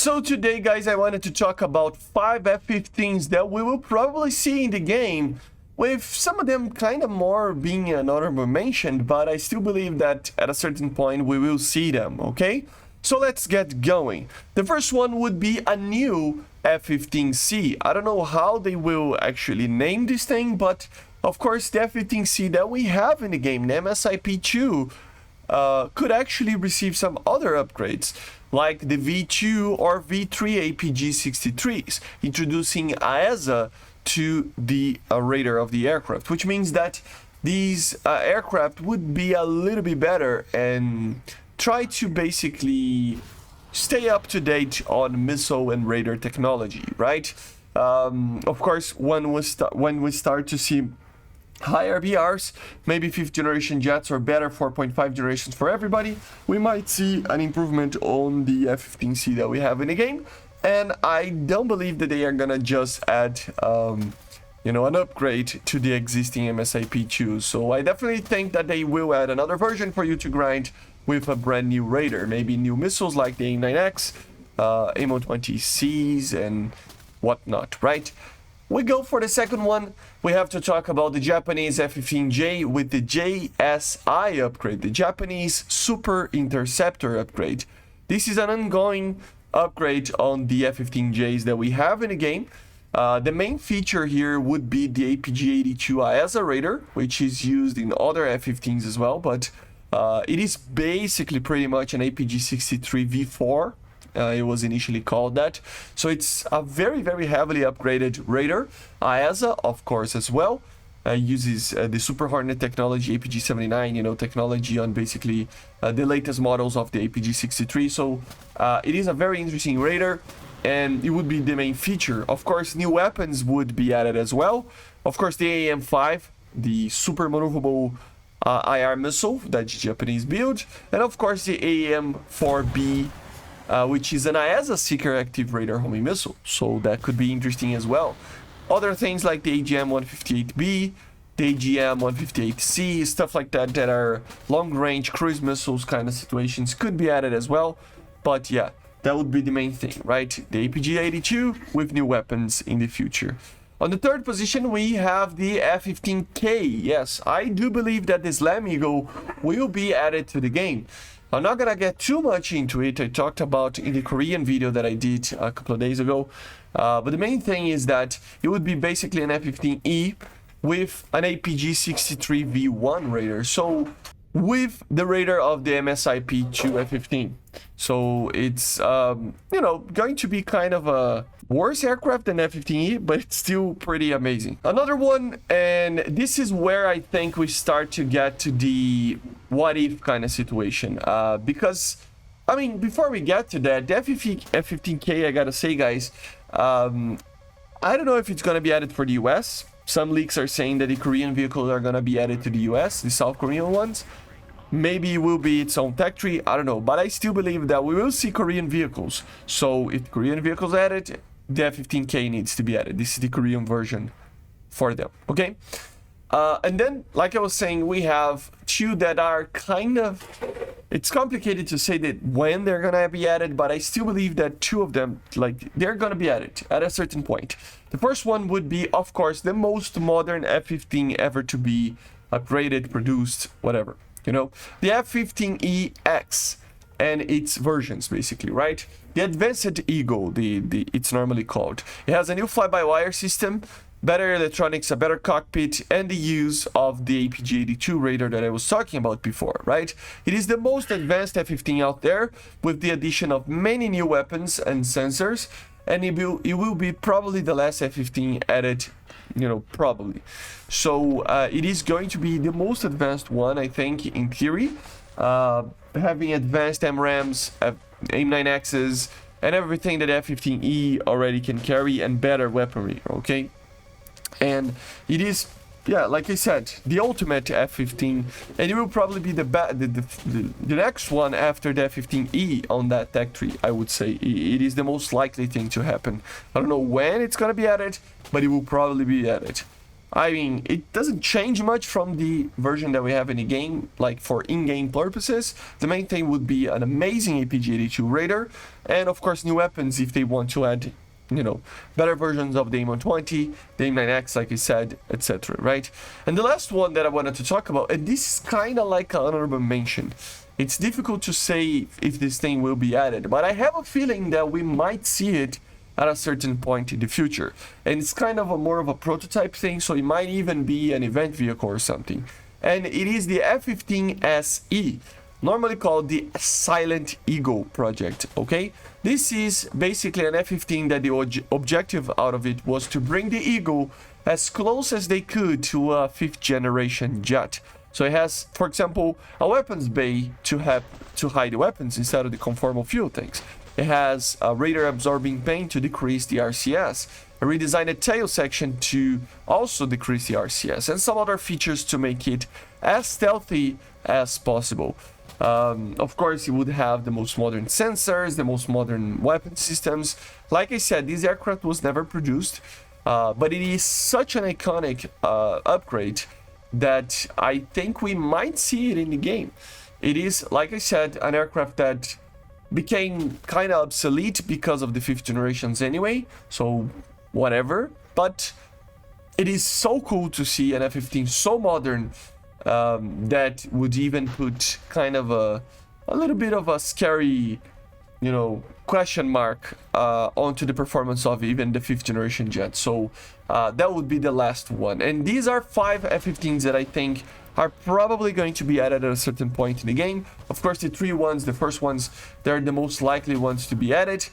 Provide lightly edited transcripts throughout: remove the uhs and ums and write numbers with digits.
So today, guys, I wanted to talk about 5 F-15s that we will probably see in the game, with some of them kind of more being an honorable mention, but I still believe that at a certain point we will see them, okay? So let's get going. The first one would be a new F-15C. I don't know how they will actually name this thing, but of course the F-15C that we have in the game, the MSIP-2, could actually receive some other upgrades, like the V2 or V3 APG-63s, introducing AESA to the radar of the aircraft, which means that these aircraft would be a little bit better and try to basically stay up to date on missile and radar technology, right? Of course, when we start to see higher BRs, maybe 5th generation jets or better 4.5 generations for everybody, we might see an improvement on the F-15C that we have in the game. And I don't believe that they are gonna just add an upgrade to the existing MSIP-2. So I definitely think that they will add another version for you to grind with a brand new radar, maybe new missiles like the AIM-9X, AIM-20Cs and whatnot, right? We go for the second one. We have to talk about the Japanese F-15J with the JSI upgrade, the Japanese Super Interceptor upgrade. This is an ongoing upgrade on the F-15Js that we have in the game. The main feature here would be the APG-82 AESA radar, which is used in other F-15s as well, but it is basically pretty much an APG-63 V4. It was initially called that. So it's a very, very heavily upgraded radar. AESA, of course, as well, uses the Super Hornet technology, APG-79, technology on basically the latest models of the APG-63. So it is a very interesting radar, and it would be the main feature. Of course, new weapons would be added as well. Of course, the AAM-5, the super maneuverable IR missile that the Japanese build, and of course the AAM-4B, which is an AESA seeker active radar homing missile, so that could be interesting as well. Other things like the AGM-158B, the AGM-158C, stuff like that, that are long-range cruise missiles kind of situations, could be added as well. But yeah, that would be the main thing, right? The APG-82 with new weapons in the future. On the third position, we have the F-15K. Yes, I do believe that the Slam Eagle will be added to the game. I'm not gonna get too much into it. I talked about in the Korean video that I did a couple of days ago. But the main thing is that it would be basically an F-15E with an APG-63 V1 radar. So with the radar of the MSIP-2 F-15. So it's, going to be kind of a worse aircraft than F-15E, but it's still pretty amazing. Another one, and this is where I think we start to get to the what if kind of situation. Because, before we get to that, the F-15K, I gotta say, guys, I don't know if it's gonna be added for the US. Some leaks are saying that the Korean vehicles are gonna be added to the US, the South Korean ones. Maybe it will be its own tech tree, I don't know. But I still believe that we will see Korean vehicles. So if Korean vehicles added, the F-15K needs to be added. This is the Korean version for them, okay? And then, like I was saying, we have two that are kind of... It's complicated to say that when they're gonna be added, but I still believe that two of them, they're gonna be added at a certain point. The first one would be, of course, the most modern F-15 ever to be upgraded, produced, whatever. The F-15EX and its versions, basically, right? The Advanced Eagle, it's normally called. It has a new fly-by-wire system, better electronics, a better cockpit, and the use of the APG-82 radar that I was talking about before, right? It is the most advanced F-15 out there, with the addition of many new weapons and sensors, and it will be probably the last F-15 added, probably. So it is going to be the most advanced one, I think, in theory, having advanced MRAMs, AIM-9Xs, and everything that F-15E already can carry, and better weaponry, okay? And it is, like I said, the ultimate F-15, and it will probably be the next one after the F-15E on that tech tree, I would say. It is the most likely thing to happen. I don't know when it's gonna be added, but it will probably be added. I mean, it doesn't change much from the version that we have in the game, like for in-game purposes. The main thing would be an amazing APG-82 radar, and of course new weapons if they want to add, you know, better versions of the AIM-120, the AIM-9X, like I said, etc., right? And the last one that I wanted to talk about, and this is kind of like an honorable mention. It's difficult to say if this thing will be added, but I have a feeling that we might see it at a certain point in the future. And it's kind of a more of a prototype thing, so it might even be an event vehicle or something. And it is the F-15SE, normally called the Silent Eagle project, okay? This is basically an F-15 that the objective out of it was to bring the Eagle as close as they could to a 5th generation jet. So it has, for example, a weapons bay to hide the weapons instead of the conformal fuel tanks. It has a radar absorbing paint to decrease the RCS, a redesigned tail section to also decrease the RCS, and some other features to make it as stealthy as possible. Of course, it would have the most modern sensors, the most modern weapon systems. Like I said, this aircraft was never produced, but it is such an iconic upgrade that I think we might see it in the game. It is, like I said, an aircraft that became kind of obsolete because of the 5th generations anyway, so whatever. But it is so cool to see an F-15 so modern that would even put kind of a little bit of a scary, you know, question mark onto the performance of even the 5th generation jet. So that would be the last one. And these are 5 F-15s that I think are probably going to be added at a certain point in the game. Of course, the 3 ones, the first ones, they're the most likely ones to be added.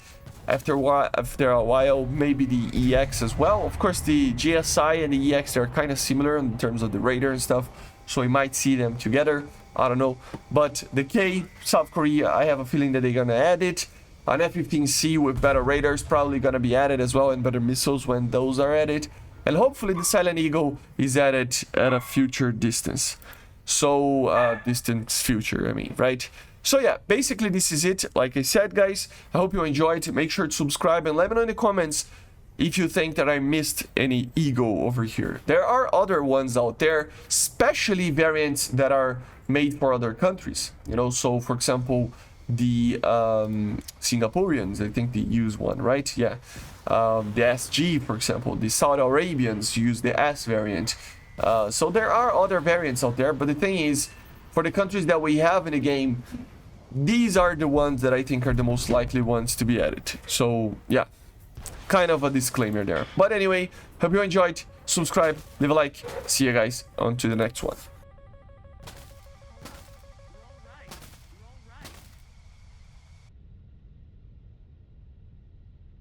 After a while, maybe the EX as well. Of course, the GSI and the EX, they're kind of similar in terms of the radar and stuff, so we might see them together. I don't know. But the K, South Korea, I have a feeling that they're gonna add it. An F-15C with better radars probably gonna be added as well, and better missiles when those are added. And hopefully the Silent Eagle is added at a future distance. So, distance future, I mean, right? So yeah, basically this is it. Like I said, guys, I hope you enjoyed. Make sure to subscribe and let me know in the comments if you think that I missed any Eagle over here. There are other ones out there, especially variants that are made for other countries. You know, so for example, the Singaporeans, I think they use one, right? Yeah. The SG, for example, the Saudi Arabians use the S variant. So there are other variants out there, but the thing is, for the countries that we have in the game, these are the ones that I think are the most likely ones to be added. So yeah, kind of a disclaimer there. But anyway, hope you enjoyed. Subscribe, leave a like. See you guys on to the next one.